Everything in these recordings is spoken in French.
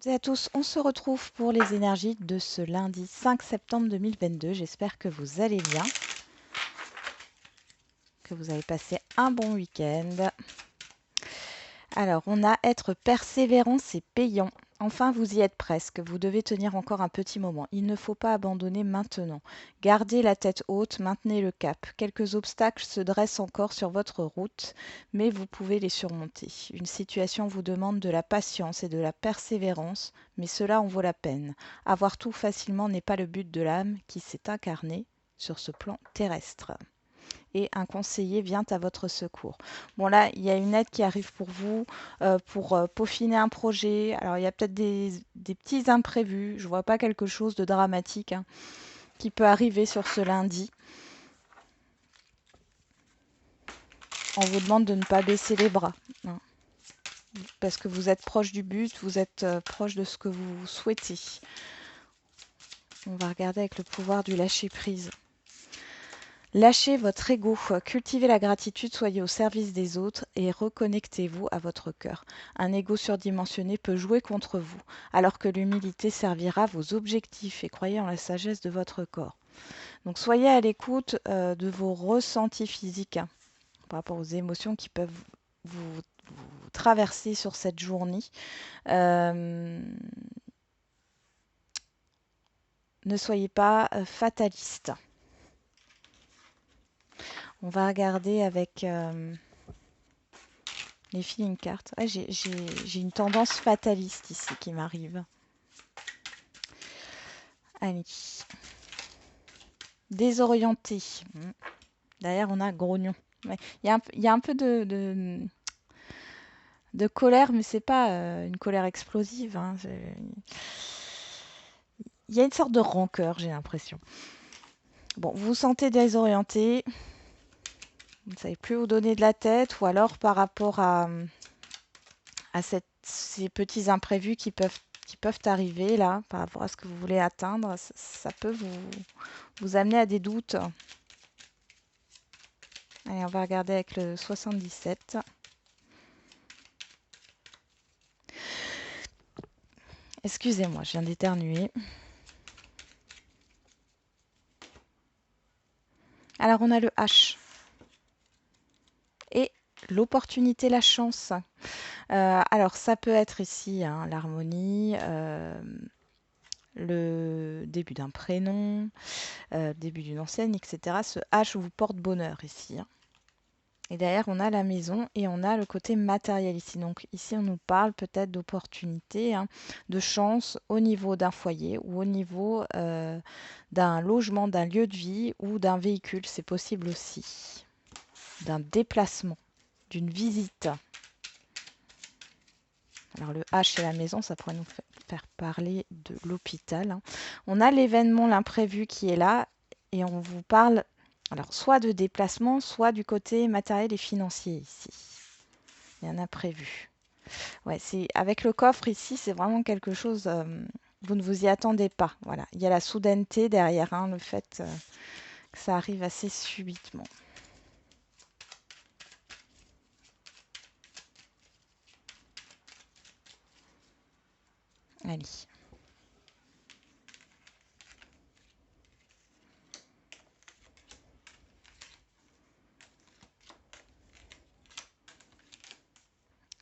Et à tous, on se retrouve pour les énergies de ce lundi 5 septembre 2022. J'espère que vous allez bien, que vous avez passé un bon week-end. Alors, on a être persévérant, c'est payant. Enfin, vous y êtes presque. Vous devez tenir encore un petit moment. Il ne faut pas abandonner maintenant. Gardez la tête haute, maintenez le cap. Quelques obstacles se dressent encore sur votre route, mais vous pouvez les surmonter. Une situation vous demande de la patience et de la persévérance, mais cela en vaut la peine. Avoir tout facilement n'est pas le but de l'âme qui s'est incarnée sur ce plan terrestre et un conseiller vient à votre secours. Bon là, il y a une aide qui arrive pour vous, pour peaufiner un projet. Alors il y a peut-être des petits imprévus, je ne vois pas quelque chose de dramatique hein, qui peut arriver sur ce lundi. On vous demande de ne pas baisser les bras, hein, parce que vous êtes proche du but, vous êtes proche de ce que vous souhaitez. On va regarder avec le pouvoir du lâcher-prise. Lâchez votre ego, cultivez la gratitude, soyez au service des autres et reconnectez-vous à votre cœur. Un ego surdimensionné peut jouer contre vous, alors que l'humilité servira vos objectifs et croyez en la sagesse de votre corps. Donc soyez à l'écoute de vos ressentis physiques hein, par rapport aux émotions qui peuvent vous traverser sur cette journée. Euh, ne soyez pas fataliste. On va regarder avec les feeling cards. Ouais, j'ai une tendance fataliste ici qui m'arrive. Allez. Désorienté. Derrière, on a grognon. Ouais. Il y a un peu de colère, mais c'est pas une colère explosive. Hein. Il y a une sorte de rancœur, j'ai l'impression. Bon, vous vous sentez désorienté. Vous ne savez plus où donner de la tête, ou alors par rapport à ces petits imprévus qui peuvent arriver là, par rapport à ce que vous voulez atteindre, ça peut vous amener à des doutes. Allez, on va regarder avec le 77. Excusez-moi, je viens d'éternuer. Alors, on a le H. Et l'opportunité, la chance. Alors, ça peut être ici hein, l'harmonie, le début d'un prénom, début d'une enseigne, etc. Ce H vous porte bonheur ici. Hein. Et derrière, on a la maison et on a le côté matériel ici. Donc ici, on nous parle peut-être d'opportunités, hein, de chance au niveau d'un foyer ou au niveau d'un logement, d'un lieu de vie ou d'un véhicule. C'est possible aussi. D'un déplacement, d'une visite. Alors le H et la maison, ça pourrait nous faire parler de l'hôpital. Hein. On a l'événement, l'imprévu qui est là et on vous parle alors soit de déplacement, soit du côté matériel et financier ici. Il y a un imprévu. Ouais, c'est avec le coffre ici, c'est vraiment quelque chose. Vous ne vous y attendez pas. Voilà, il y a la soudaineté derrière, hein, le fait que ça arrive assez subitement. Allez.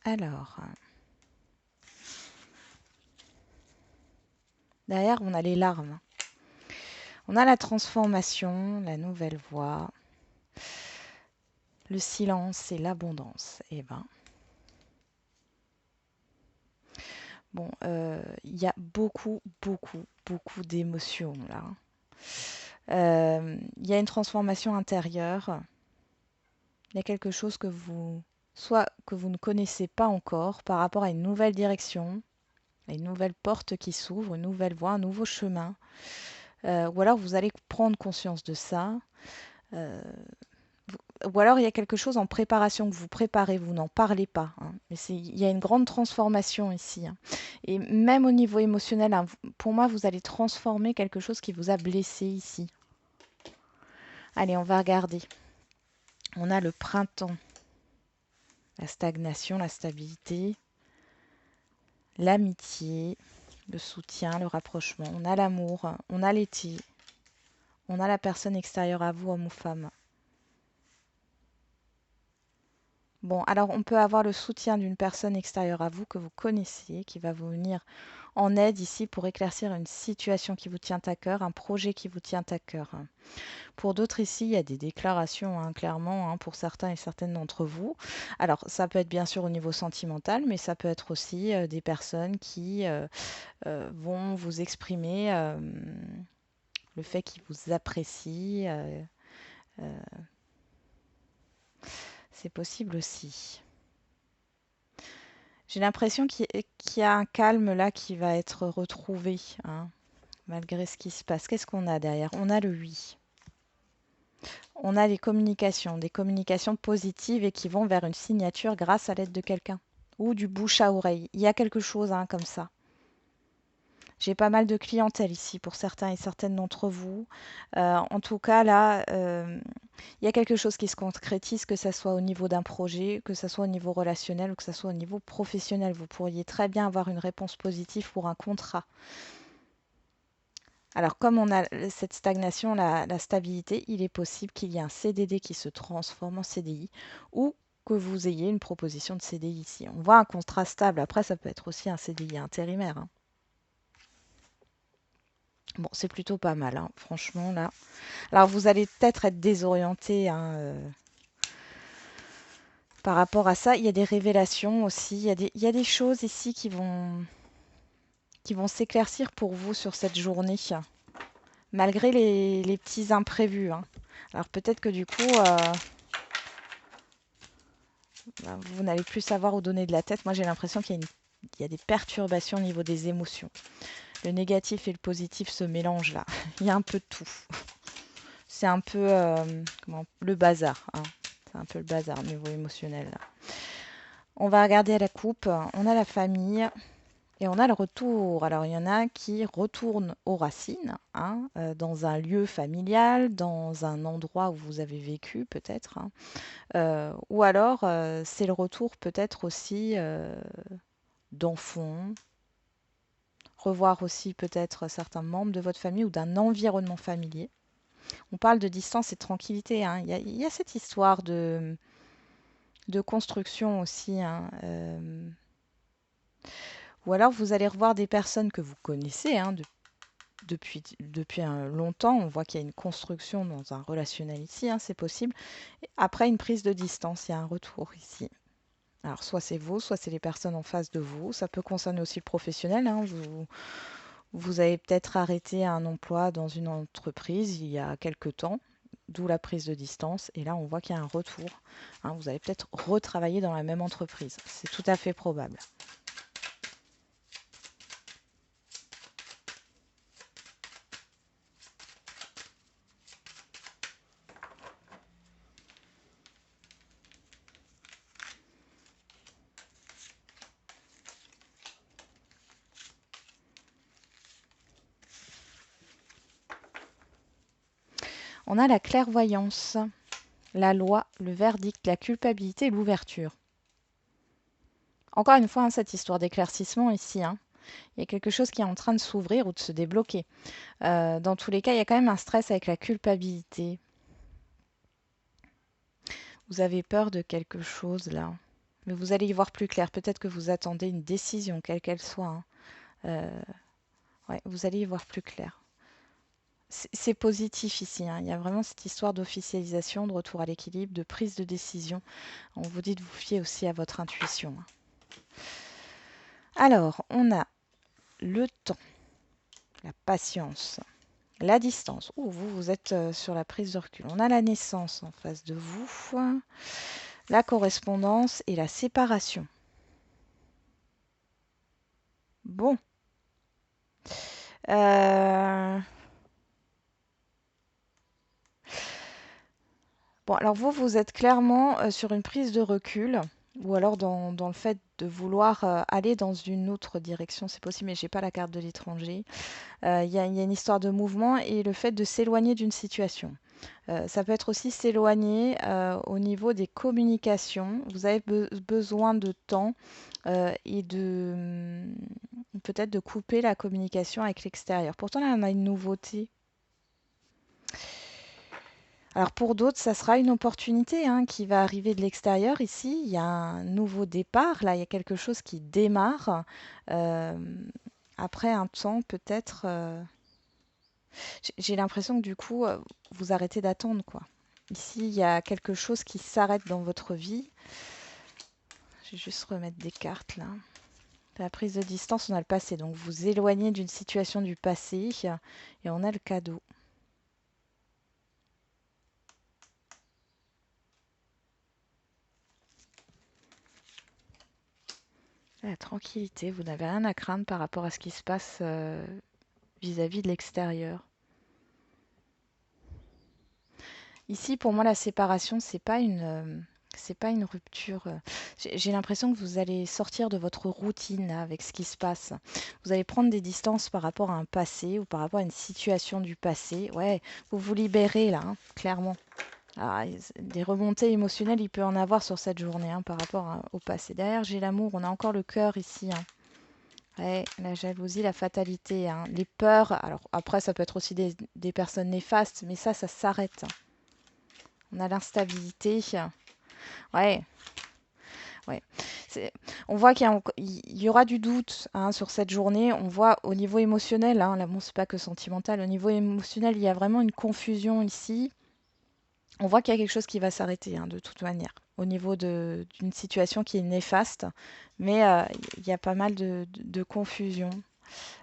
Alors, derrière, on a les larmes. On a la transformation, la nouvelle voie, le silence et l'abondance. Eh ben, bon, il y a beaucoup d'émotions là. Il y a une transformation intérieure. Il y a quelque chose soit que vous ne connaissez pas encore par rapport à une nouvelle direction, à une nouvelle porte qui s'ouvre, une nouvelle voie, un nouveau chemin. Ou alors vous allez prendre conscience de ça. Euh, ou alors il y a quelque chose en préparation que vous préparez, vous n'en parlez pas. Hein. Mais il y a une grande transformation ici. Hein. Et même au niveau émotionnel, hein, pour moi, vous allez transformer quelque chose qui vous a blessé ici. Allez, on va regarder. On a le printemps, la stagnation, la stabilité, l'amitié, le soutien, le rapprochement. On a l'amour, on a l'été, on a la personne extérieure à vous, homme ou femme. Bon, alors on peut avoir le soutien d'une personne extérieure à vous que vous connaissez, qui va vous venir en aide ici pour éclaircir une situation qui vous tient à cœur, un projet qui vous tient à cœur. Pour d'autres ici, il y a des déclarations, hein, clairement, hein, pour certains et certaines d'entre vous. Alors, ça peut être bien sûr au niveau sentimental, mais ça peut être aussi des personnes qui vont vous exprimer le fait qu'ils vous apprécient. Euh, c'est possible aussi. J'ai l'impression qu'il y a un calme là qui va être retrouvé, hein, malgré ce qui se passe. Qu'est-ce qu'on a derrière? On a le oui. On a des communications positives et qui vont vers une signature grâce à l'aide de quelqu'un ou du bouche à oreille. Il y a quelque chose, hein, comme ça. J'ai pas mal de clientèle ici pour certains et certaines d'entre vous. En tout cas, là, il y a quelque chose qui se concrétise, que ce soit au niveau d'un projet, que ce soit au niveau relationnel ou que ce soit au niveau professionnel. Vous pourriez très bien avoir une réponse positive pour un contrat. Alors, comme on a cette stagnation, la stabilité, il est possible qu'il y ait un CDD qui se transforme en CDI ou que vous ayez une proposition de CDI ici. On voit un contrat stable. Après, ça peut être aussi un CDI intérimaire, hein. Bon, c'est plutôt pas mal, hein, franchement, là. Alors, vous allez peut-être être désorienté, hein, par rapport à ça. Il y a des révélations aussi. Il y a des choses ici qui vont s'éclaircir pour vous sur cette journée, malgré les petits imprévus, hein. Alors, peut-être que du coup, vous n'allez plus savoir où donner de la tête. Moi, j'ai l'impression il y a des perturbations au niveau des émotions. Le négatif et le positif se mélangent là. Il y a un peu de tout. C'est un peu le bazar, hein. C'est un peu le bazar au niveau émotionnel, là. On va regarder à la coupe. On a la famille et on a le retour. Alors, il y en a qui retournent aux racines, hein, dans un lieu familial, dans un endroit où vous avez vécu peut-être, hein. Ou alors, c'est le retour peut-être aussi d'enfants, revoir aussi peut-être certains membres de votre famille ou d'un environnement familier. On parle de distance et de tranquillité, hein. Il y a cette histoire de construction aussi, hein. Ou alors vous allez revoir des personnes que vous connaissez, hein, depuis longtemps. On voit qu'il y a une construction dans un relationnel ici, hein, c'est possible. Et après une prise de distance, il y a un retour ici. Alors soit c'est vous, soit c'est les personnes en face de vous. Ça peut concerner aussi le professionnel, hein. Vous avez peut-être arrêté un emploi dans une entreprise il y a quelque temps, d'où la prise de distance. Et là, on voit qu'il y a un retour, hein. Vous allez peut-être retravailler dans la même entreprise. C'est tout à fait probable. On a la clairvoyance, la loi, le verdict, la culpabilité et l'ouverture. Encore une fois, hein, cette histoire d'éclaircissement ici, hein. Il y a quelque chose qui est en train de s'ouvrir ou de se débloquer. Dans tous les cas, il y a quand même un stress avec la culpabilité. Vous avez peur de quelque chose là, mais vous allez y voir plus clair. Peut-être que vous attendez une décision, quelle qu'elle soit, hein. Euh, ouais, vous allez y voir plus clair. C'est positif ici, hein. Il y a vraiment cette histoire d'officialisation, de retour à l'équilibre, de prise de décision. On vous dit de vous fier aussi à votre intuition, hein. Alors, on a le temps, la patience, la distance. Ouh, vous êtes sur la prise de recul. On a la naissance en face de vous, la correspondance et la séparation. Bon. Euh, Bon, alors vous êtes clairement sur une prise de recul. Ou alors dans le fait de vouloir aller dans une autre direction, c'est possible, mais j'ai pas la carte de l'étranger. Il y a une histoire de mouvement et le fait de s'éloigner d'une situation. Ça peut être aussi s'éloigner au niveau des communications. Vous avez besoin de temps et peut-être de couper la communication avec l'extérieur. Pourtant, là, on a une nouveauté. Alors pour d'autres, ça sera une opportunité hein, qui va arriver de l'extérieur. Ici, il y a un nouveau départ. Là, il y a quelque chose qui démarre. Euh, après un temps, peut-être. J'ai l'impression que du coup, vous arrêtez d'attendre, quoi. Ici, il y a quelque chose qui s'arrête dans votre vie. Je vais juste remettre des cartes là. La prise de distance, on a le passé. Donc vous éloignez d'une situation du passé et on a le cadeau. La tranquillité, vous n'avez rien à craindre par rapport à ce qui se passe vis-à-vis de l'extérieur. Ici, pour moi, la séparation, c'est pas une rupture. J'ai l'impression que vous allez sortir de votre routine là, avec ce qui se passe. Vous allez prendre des distances par rapport à un passé ou par rapport à une situation du passé. Ouais, vous vous libérez là, hein, clairement. Ah, des remontées émotionnelles, il peut en avoir sur cette journée hein, par rapport au passé. Derrière, j'ai l'amour, on a encore le cœur ici. Hein. Ouais, la jalousie, la fatalité, hein, les peurs. Alors après, ça peut être aussi des personnes néfastes, mais ça s'arrête. Hein. On a l'instabilité. Ouais, ouais. On voit qu'il y aura du doute hein, sur cette journée. On voit au niveau émotionnel, hein, l'amour, c'est pas que sentimental. Au niveau émotionnel, il y a vraiment une confusion ici. On voit qu'il y a quelque chose qui va s'arrêter hein, de toute manière. Au niveau d'une situation qui est néfaste, mais il y a pas mal de confusion.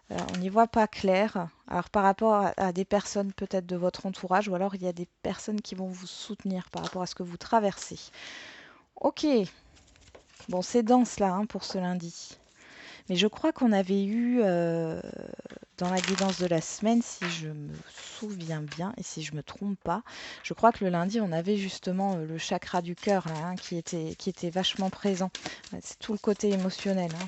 On n'y voit pas clair. Alors par rapport à des personnes peut-être de votre entourage, ou alors il y a des personnes qui vont vous soutenir par rapport à ce que vous traversez. Ok, bon c'est dense là hein, pour ce lundi. Mais je crois qu'on avait eu dans la guidance de la semaine, si je me souviens bien et si je me trompe pas, je crois que le lundi on avait justement le chakra du cœur là, hein, qui était vachement présent. Ouais, c'est tout le côté émotionnel. Hein.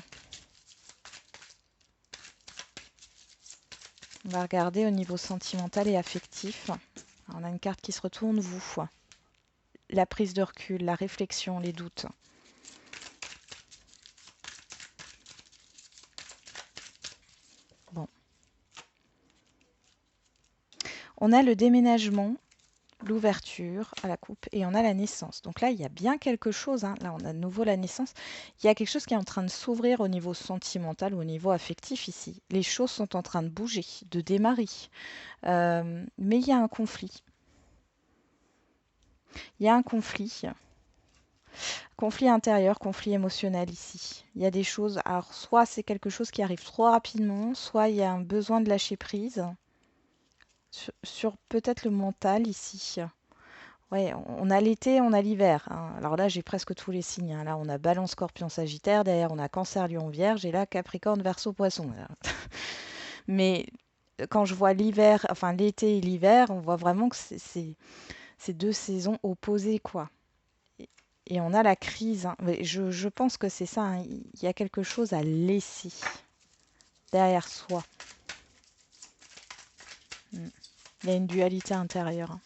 On va regarder au niveau sentimental et affectif. On a une carte qui se retourne, vous. La prise de recul, la réflexion, les doutes. Bon. On a le déménagement, l'ouverture à la coupe et on a la naissance. Donc là, il y a bien quelque chose. Hein. Là, on a de nouveau la naissance. Il y a quelque chose qui est en train de s'ouvrir au niveau sentimental ou au niveau affectif ici. Les choses sont en train de bouger, de démarrer. Mais il y a un conflit. Il y a un conflit. Conflit intérieur, conflit émotionnel ici. Il y a des choses, alors soit c'est quelque chose qui arrive trop rapidement, soit il y a un besoin de lâcher prise sur peut-être le mental ici. Ouais, on a l'été, on a l'hiver. Hein. Alors là, j'ai presque tous les signes. Hein. Là, on a Balance, Scorpion, Sagittaire. Derrière, on a Cancer, Lion, Vierge. Et là, Capricorne, Verseau, Poisson. Mais quand je vois l'hiver, enfin l'été et l'hiver, on voit vraiment que c'est deux saisons opposées, quoi. Et on a la crise. Hein. Je pense que c'est ça. Hein. Il y a quelque chose à laisser derrière soi. Mm. Il y a une dualité intérieure. Hein.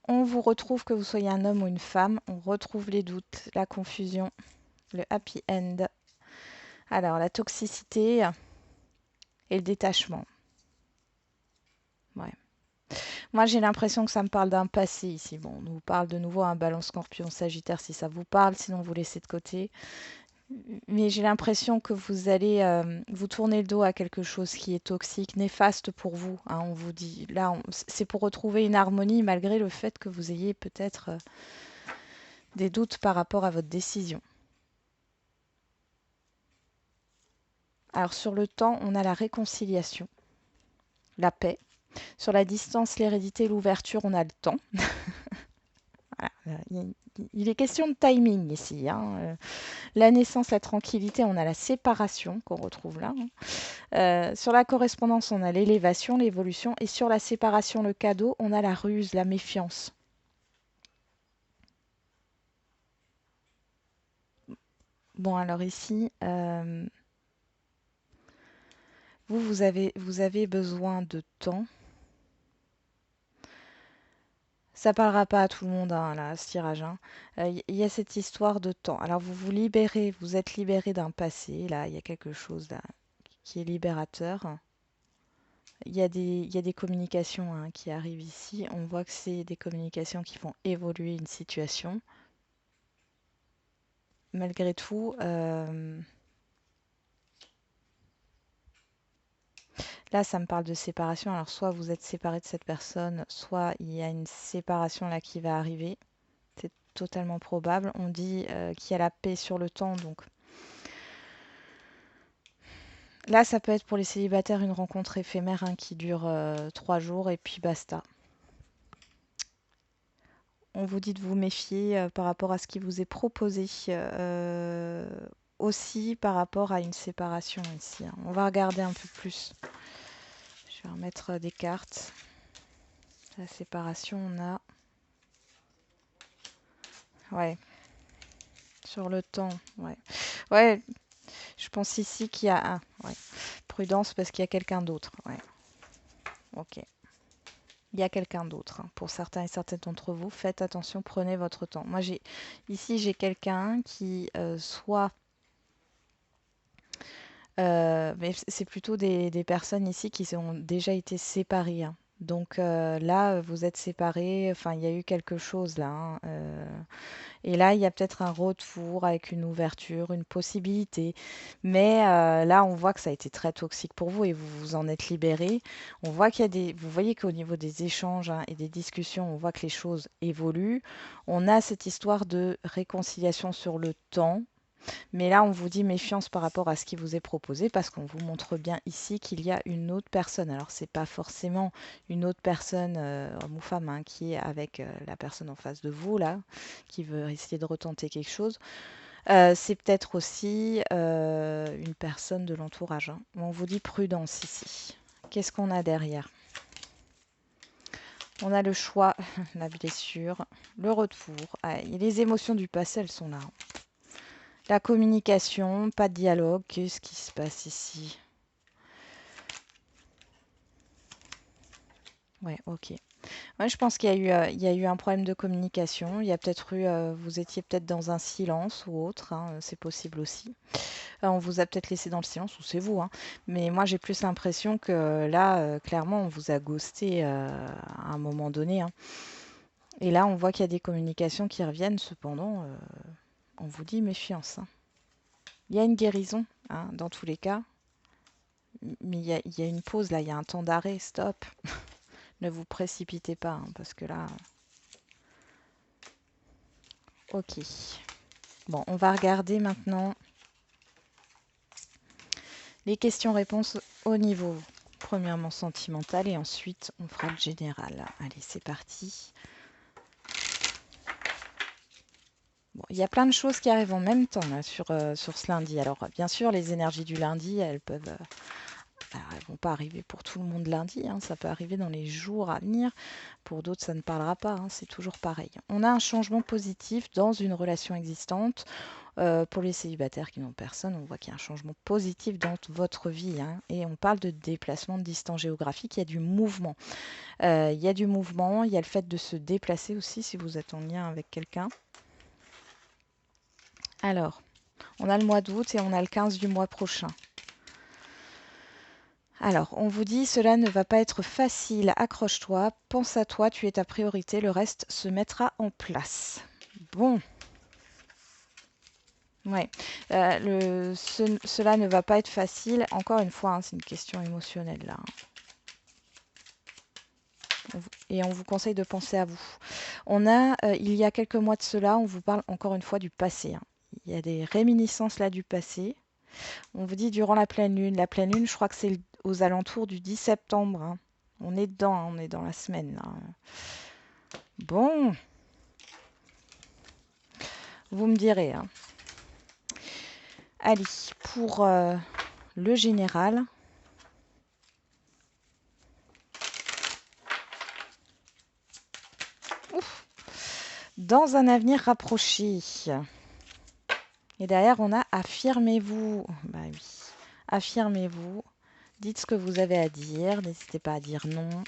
On vous retrouve, que vous soyez un homme ou une femme. On retrouve les doutes, la confusion, le happy end. Alors, la toxicité et le détachement. Ouais. Moi, j'ai l'impression que ça me parle d'un passé ici. Bon, on nous parle de nouveau un Balance, Scorpion, Sagittaire si ça vous parle, sinon vous laissez de côté. Mais j'ai l'impression que vous allez vous tourner le dos à quelque chose qui est toxique, néfaste pour vous. Hein, on vous dit, là, c'est pour retrouver une harmonie malgré le fait que vous ayez peut-être des doutes par rapport à votre décision. Alors sur le temps, on a la réconciliation, la paix. Sur la distance, l'hérédité, l'ouverture, on a le temps. Voilà, il est question de timing ici, hein. La naissance, la tranquillité, on a la séparation qu'on retrouve là, hein. Sur la correspondance, on a l'élévation, l'évolution. Et sur la séparation, le cadeau, on a la ruse, la méfiance. Bon, alors ici, vous avez besoin de temps. Ça parlera pas à tout le monde, hein, là, ce tirage, hein. Il y a cette histoire de temps. Alors, vous vous libérez, vous êtes libéré d'un passé. Là, il y a quelque chose là qui est libérateur. Il y a des communications, hein, qui arrivent ici. On voit que c'est des communications qui font évoluer une situation. Malgré tout, là, ça me parle de séparation. Alors, soit vous êtes séparé de cette personne, soit il y a une séparation là qui va arriver. C'est totalement probable. On dit qu'il y a la paix sur le temps, donc là, ça peut être pour les célibataires une rencontre éphémère, hein, qui dure 3 jours et puis basta. On vous dit de vous méfier par rapport à ce qui vous est proposé, aussi par rapport à une séparation ici, hein. On va regarder un peu plus. Je vais remettre des cartes. La séparation, on a... Ouais, sur le temps, ouais. Ouais, je pense ici qu'il y a un... Ouais. Prudence parce qu'il y a quelqu'un d'autre, ouais. Ok. Il y a quelqu'un d'autre, hein. Pour certains et certaines d'entre vous, faites attention, prenez votre temps. Moi, j'ai quelqu'un qui soit... mais c'est plutôt des personnes ici qui ont déjà été séparées, hein. Donc là, vous êtes séparés, enfin, il y a eu quelque chose là, hein, et là, il y a peut-être un retour avec une ouverture, une possibilité. Mais là, on voit que ça a été très toxique pour vous et vous vous en êtes libéré. On voit qu'il y a des... Vous voyez qu'au niveau des échanges, hein, et des discussions, on voit que les choses évoluent. On a cette histoire de réconciliation sur le temps. Mais là, on vous dit méfiance par rapport à ce qui vous est proposé parce qu'on vous montre bien ici qu'il y a une autre personne. Alors, c'est pas forcément une autre personne, homme ou femme, hein, qui est avec la personne en face de vous, là, qui veut essayer de retenter quelque chose. C'est peut-être aussi une personne de l'entourage, hein. On vous dit prudence ici. Qu'est-ce qu'on a derrière? On a le choix, la blessure, le retour. Ah, et les émotions du passé, elles sont là, hein. La communication, pas de dialogue. Qu'est-ce qui se passe ici? Ouais, ok. Ouais, je pense il y a eu un problème de communication. Il y a peut-être eu, vous étiez peut-être dans un silence ou autre, hein, c'est possible aussi. On vous a peut-être laissé dans le silence, ou c'est vous, hein. Mais moi, j'ai plus l'impression que là, clairement, on vous a ghosté à un moment donné, hein. Et là, on voit qu'il y a des communications qui reviennent. Cependant, on vous dit méfiance, hein. Il y a une guérison, hein, dans tous les cas. Mais il y a une pause là, il y a un temps d'arrêt, stop. Ne vous précipitez pas, hein, parce que là... Ok. Bon, on va regarder maintenant les questions-réponses au niveau, premièrement sentimental, et ensuite on fera le général. Allez, c'est parti. Bon, il y a plein de choses qui arrivent en même temps là, sur ce lundi. Alors, bien sûr, les énergies du lundi, elles peuvent... Alors, elles vont pas arriver pour tout le monde lundi, hein, ça peut arriver dans les jours à venir. Pour d'autres, ça ne parlera pas, hein, c'est toujours pareil. On a un changement positif dans une relation existante. Pour les célibataires qui n'ont personne, on voit qu'il y a un changement positif dans votre vie, hein, et on parle de déplacement de distance géographique. Il y a du mouvement. Il y a du mouvement, il y a le fait de se déplacer aussi si vous êtes en lien avec quelqu'un. Alors, on a le mois d'août et on a le 15 du mois prochain. Alors, on vous dit, cela ne va pas être facile, accroche-toi, pense à toi, tu es ta priorité, le reste se mettra en place. Bon, ouais, cela ne va pas être facile, encore une fois, hein, c'est une question émotionnelle là, hein. Et on vous conseille de penser à vous. On a, il y a quelques mois de cela, on vous parle encore une fois du passé, hein. Il y a des réminiscences là du passé. On vous dit durant la pleine lune. La pleine lune, je crois que c'est aux alentours du 10 septembre, hein. On est dedans, hein, on est dans la semaine là. Bon, Vous me direz, hein. Allez, pour le général. Ouf. Dans un avenir rapproché. Et derrière, on a affirmez-vous. Bah oui. Affirmez-vous. Dites ce que vous avez à dire. N'hésitez pas à dire non.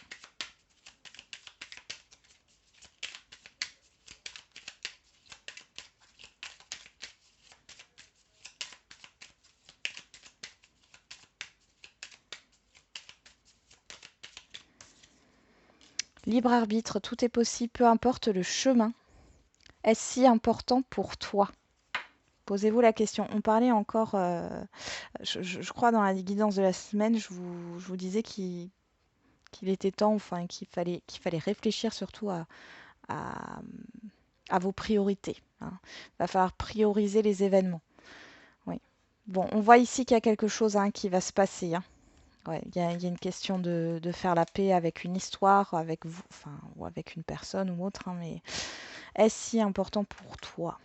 Libre arbitre, tout est possible, peu importe le chemin. Est-ce si important pour toi? Posez-vous la question. On parlait encore, je crois dans la guidance de la semaine, je vous disais qu'il était temps, enfin qu'il fallait réfléchir surtout à, à vos priorités, hein. Il va falloir prioriser les événements. Oui. Bon, on voit ici qu'il y a quelque chose, hein, qui va se passer, hein. Ouais, il y a une question de faire la paix avec une histoire, avec vous, enfin, ou avec une personne ou autre, hein, mais est-ce si important pour toi?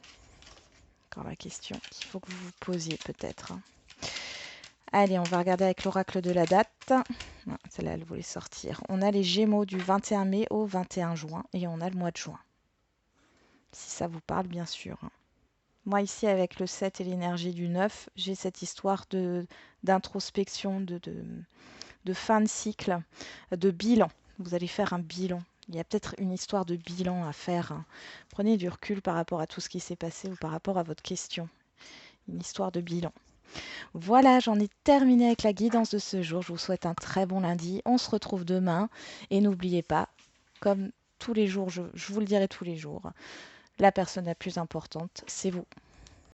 Encore la question qu'il faut que vous vous posiez peut-être, hein. Allez, on va regarder avec l'oracle de la date. Celle-là, elle voulait sortir. On a les Gémeaux du 21 mai au 21 juin et on a le mois de juin. Si ça vous parle, bien sûr. Moi, ici, avec le 7 et l'énergie du 9, j'ai cette histoire d'introspection, de fin de cycle, de bilan. Vous allez faire un bilan. Il y a peut-être une histoire de bilan à faire, hein. Prenez du recul par rapport à tout ce qui s'est passé ou par rapport à votre question. Une histoire de bilan. Voilà, j'en ai terminé avec la guidance de ce jour. Je vous souhaite un très bon lundi. On se retrouve demain. Et n'oubliez pas, comme tous les jours, je vous le dirai tous les jours, la personne la plus importante, c'est vous.